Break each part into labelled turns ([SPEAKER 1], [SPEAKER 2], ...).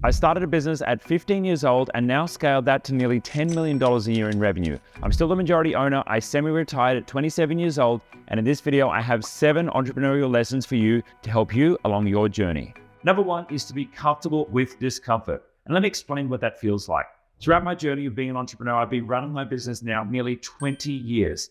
[SPEAKER 1] I started a business at 15 years old and now scaled that to nearly $10 million a year in revenue. I'm still the majority owner. I semi-retired at 27 years old, and in this video, I have 7 entrepreneurial lessons for you to help you along your journey. Number 1 is to be comfortable with discomfort. And let me explain what that feels like. Throughout my journey of being an entrepreneur, I've been running my business now nearly 20 years.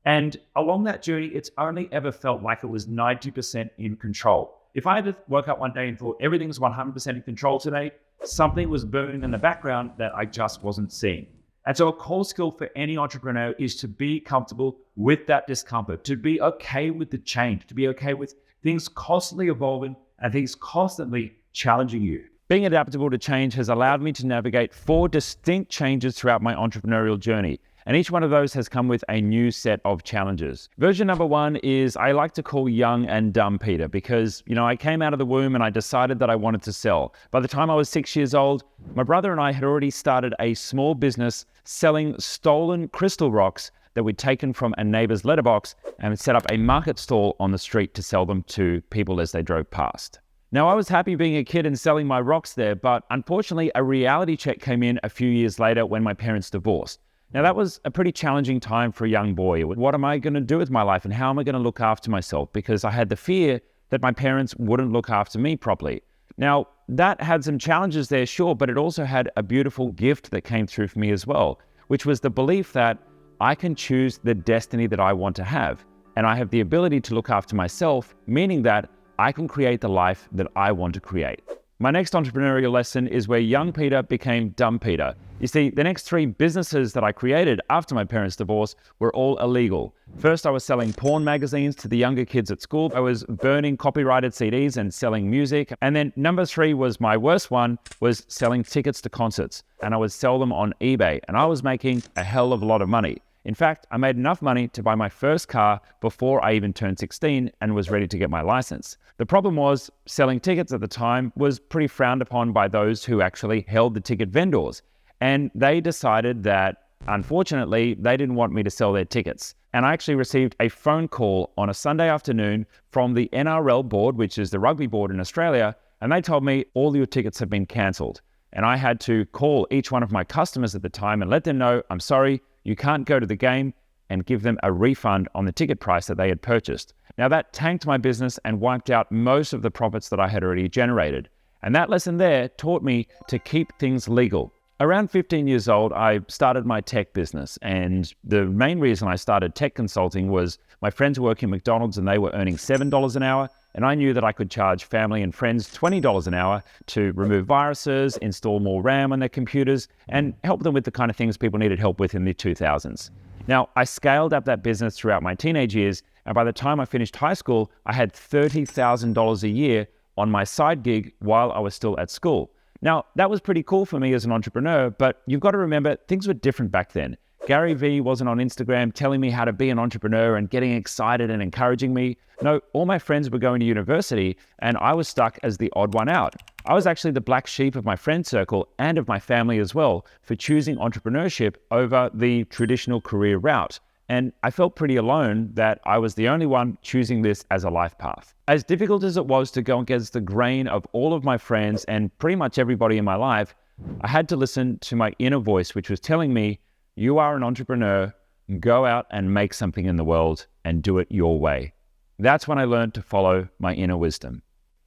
[SPEAKER 1] And along that journey, it's only ever felt like it was 90% in control. If I had woke up one day and thought everything's 100% in control today, something was burning in the background that I just wasn't seeing. And so a core skill for any entrepreneur is to be comfortable with that discomfort, to be okay with the change, to be okay with things constantly evolving and things constantly challenging you. Being adaptable to change has allowed me to navigate 4 distinct changes throughout my entrepreneurial journey. And each one of those has come with a new set of challenges. Version number 1 is I like to call young and dumb Peter because, I came out of the womb and I decided that I wanted to sell. By the time I was 6 years old, my brother and I had already started a small business selling stolen crystal rocks that we'd taken from a neighbor's letterbox and set up a market stall on the street to sell them to people as they drove past. Now, I was happy being a kid and selling my rocks there, but unfortunately, a reality check came in a few years later when my parents divorced. Now, that was a pretty challenging time for a young boy. What am I going to do with my life and how am I going to look after myself? Because I had the fear that my parents wouldn't look after me properly. Now, that had some challenges there, sure, but it also had a beautiful gift that came through for me as well, which was the belief that I can choose the destiny that I want to have. And I have the ability to look after myself, meaning that I can create the life that I want to create. My next entrepreneurial lesson is where young Peter became dumb Peter. You see, the next 3 businesses that I created after my parents' divorce were all illegal. First, I was selling porn magazines to the younger kids at school. I was burning copyrighted CDs and selling music. And then number 3 was my worst one, was selling tickets to concerts. And I would sell them on eBay. And I was making a hell of a lot of money. In fact, I made enough money to buy my first car before I even turned 16 and was ready to get my license. The problem was selling tickets at the time was pretty frowned upon by those who actually held the ticket vendors. And they decided that, unfortunately, they didn't want me to sell their tickets. And I actually received a phone call on a Sunday afternoon from the NRL board, which is the rugby board in Australia, and they told me all your tickets have been cancelled. And I had to call each one of my customers at the time and let them know, I'm sorry, you can't go to the game, and give them a refund on the ticket price that they had purchased. Now that tanked my business and wiped out most of the profits that I had already generated. And that lesson there taught me to keep things legal. Around 15 years old, I started my tech business. And the main reason I started tech consulting was my friends were working at McDonald's and they were earning $7 an hour. And I knew that I could charge family and friends $20 an hour to remove viruses, install more RAM on their computers, and help them with the kind of things people needed help with in the 2000s. Now, I scaled up that business throughout my teenage years, and by the time I finished high school, I had $30,000 a year on my side gig while I was still at school. Now, that was pretty cool for me as an entrepreneur, but you've got to remember, things were different back then. Gary Vee wasn't on Instagram telling me how to be an entrepreneur and getting excited and encouraging me. No, all my friends were going to university and I was stuck as the odd one out. I was actually the black sheep of my friend circle and of my family as well for choosing entrepreneurship over the traditional career route. And I felt pretty alone that I was the only one choosing this as a life path. As difficult as it was to go against the grain of all of my friends and pretty much everybody in my life, I had to listen to my inner voice, which was telling me, you are an entrepreneur, go out and make something in the world and do it your way. That's when I learned to follow my inner wisdom.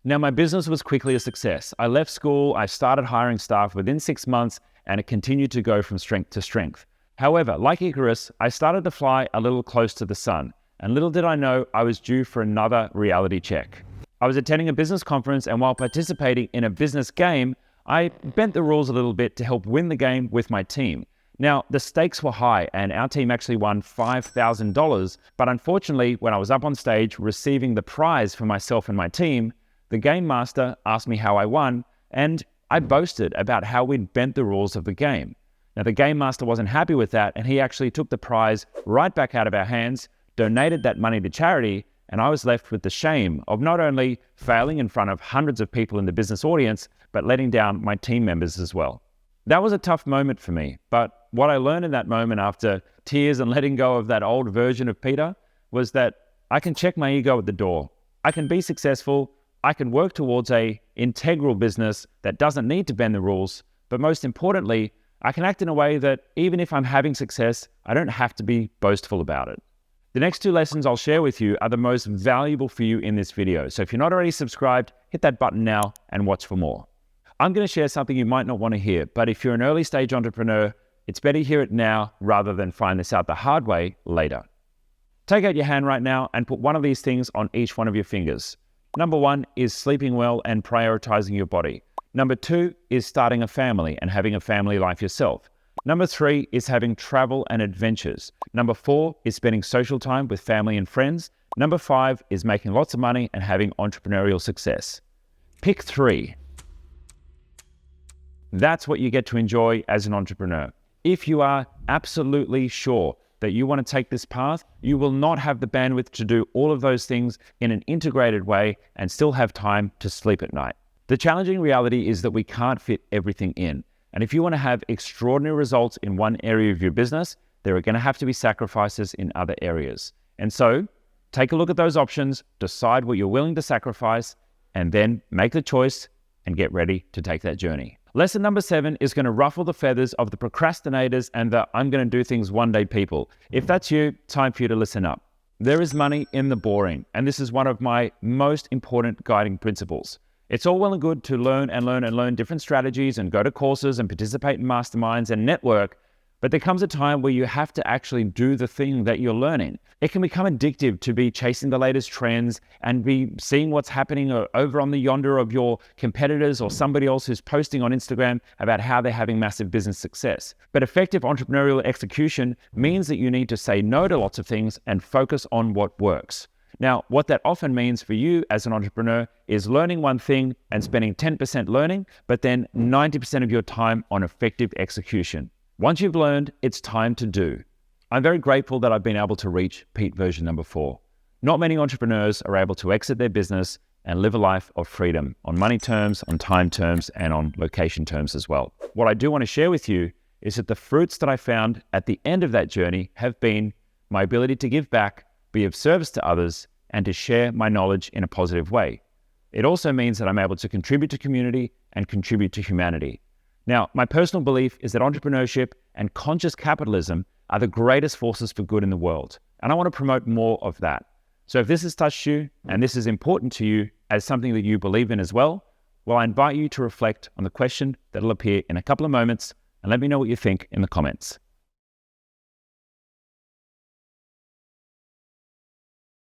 [SPEAKER 1] Now, my business was quickly a success. I left school, I started hiring staff within 6 months, and it continued to go from strength to strength. However, like Icarus, I started to fly a little close to the sun, and little did I know I was due for another reality check. I was attending a business conference, and while participating in a business game, I bent the rules a little bit to help win the game with my team. Now, the stakes were high and our team actually won $5,000, but unfortunately, when I was up on stage receiving the prize for myself and my team, the game master asked me how I won, and I boasted about how we'd bent the rules of the game. Now, the game master wasn't happy with that, and he actually took the prize right back out of our hands, donated that money to charity, and I was left with the shame of not only failing in front of hundreds of people in the business audience, but letting down my team members as well. That was a tough moment for me, but what I learned in that moment after tears and letting go of that old version of Peter was that I can check my ego at the door. I can be successful I can work towards a integral business that doesn't need to bend the rules, but most importantly, I can act in a way that even if I'm having success, I don't have to be boastful about it. The next 2 lessons I'll share with you are the most valuable for you in this video. So if you're not already subscribed, hit that button now and watch for more. I'm going to share something you might not want to hear, but if you're an early stage entrepreneur, it's better to hear it now rather than find this out the hard way later. Take out your hand right now and put one of these things on each one of your fingers. Number 1 is sleeping well and prioritizing your body. Number 2 is starting a family and having a family life yourself. Number 3 is having travel and adventures. Number 4 is spending social time with family and friends. Number 5 is making lots of money and having entrepreneurial success. Pick 3. That's what you get to enjoy as an entrepreneur. If you are absolutely sure that you want to take this path, you will not have the bandwidth to do all of those things in an integrated way and still have time to sleep at night. The challenging reality is that we can't fit everything in. And if you want to have extraordinary results in one area of your business, there are going to have to be sacrifices in other areas. And so take a look at those options, decide what you're willing to sacrifice, and then make the choice and get ready to take that journey. Lesson number 7 is going to ruffle the feathers of the procrastinators and the I'm going to do things one day people. If that's you, time for you to listen up. There is money in the boring, and this is one of my most important guiding principles. It's all well and good to learn different strategies and go to courses and participate in masterminds and network, but there comes a time where you have to actually do the thing that you're learning. It can become addictive to be chasing the latest trends and be seeing what's happening over on the yonder of your competitors or somebody else who's posting on Instagram about how they're having massive business success. But effective entrepreneurial execution means that you need to say no to lots of things and focus on what works. Now, what that often means for you as an entrepreneur is learning one thing and spending 10% learning, but then 90% of your time on effective execution. Once you've learned, it's time to do. I'm very grateful that I've been able to reach Pete version number 4. Not many entrepreneurs are able to exit their business and live a life of freedom on money terms, on time terms, and on location terms as well. What I do want to share with you is that the fruits that I found at the end of that journey have been my ability to give back, be of service to others, and to share my knowledge in a positive way. It also means that I'm able to contribute to community and contribute to humanity. Now, my personal belief is that entrepreneurship and conscious capitalism are the greatest forces for good in the world, and I want to promote more of that. So if this has touched you and this is important to you as something that you believe in as well, I invite you to reflect on the question that'll appear in a couple of moments and let me know what you think in the comments.